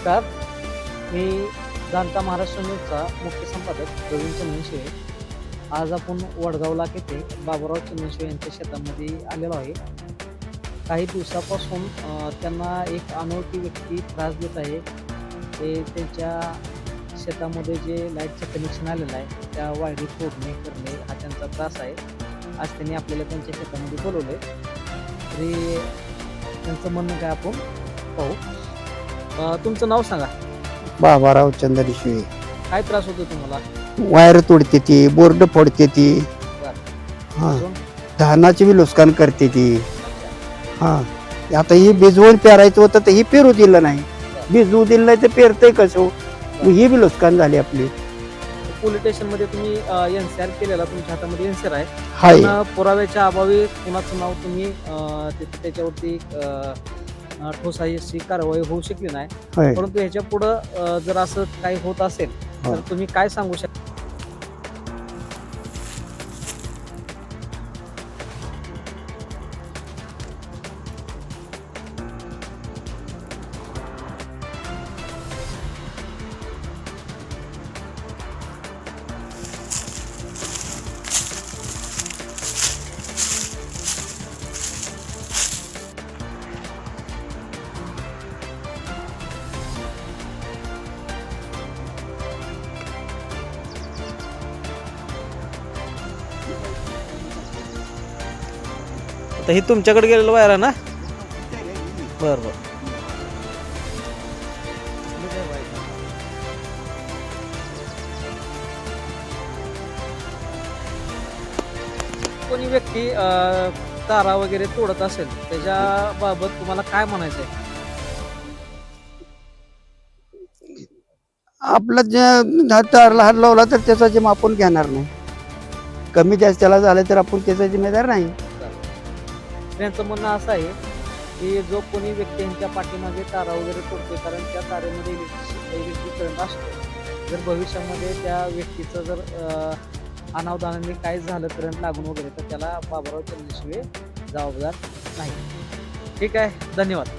नमस्कार. मी जाणता महाराष्ट्र न्यूजचा मुख्य संपादक प्रवीण चंदनशिवे. आज आपण वडगाव येथे बाबूराव चंदनशिवे यांच्या शेतामध्ये आलेलो आहे. काही दिवसापासून त्यांना एक अनोळखी व्यक्ती त्रास देत आहे. ते त्यांच्या शेतामध्ये जे लाईटचं कनेक्शन आलेलं आहे त्या वायरी तोडणे करणे हा त्यांचा त्रास आहे. आज त्यांनी आपल्याला त्यांच्या शेतामध्ये बोलवले, तरी त्यांचं म्हणणं काय आपण पाहू. तुमचं नाव सांगा. बाबाराव चंदनशिवे. काय त्रास होतो तुम्हाला? वायर तोडते ती, बोर्ड फोडते ती, हा अजून? धानाची बी नुकसान करते ती. हा आता ही भिजवून पेरायचं होतं तर ही पेरू दिलं नाही, भिजवू दिलं नाही तर पेरतंय कसं, ही बी नुकसान झाली आपली. पोलीस स्टेशन मध्ये तुम्ही एनसीआर केलेला, तुमच्या हातामध्ये एनसीआर आहे, हाय पण पुराव्याच्या अभावी कुणाचं नाव तुम्ही त्याच्यावरती ठोस अशी कारवाई होऊ शकली नाही. होय. परंतु ह्याच्या पुढं जर असं काही होत असेल तर तुम्ही काय सांगू शकता? आता हे तुमच्याकडे गेलेलं वायर आहे ना? बरं बरं. कोणी व्यक्ती तारा वगैरे तोडत असेल त्याच्या बाबत तुम्हाला काय म्हणायचं आहे? आपला जे तारला हात लावला तर त्याचा जिम्मा आपण घेणार नाही. कमी जास्त त्याला झालं तर आपण त्याचा जिम्मेदार नाही. त्यांचं म्हणणं असं आहे की जो कोणी व्यक्ती यांच्या पाठीमागे तारा वगैरे तोडतोय, कारण त्या तारेमध्ये इलेक्ट्रिक करंट असतो, जर भविष्यामध्ये त्या व्यक्तीचं जर अनावधानाने काही झालं, करंट लागून वगैरे, तर त्याला बाबूराव चंदनशिवे जबाबदार नाही. ठीक आहे, धन्यवाद.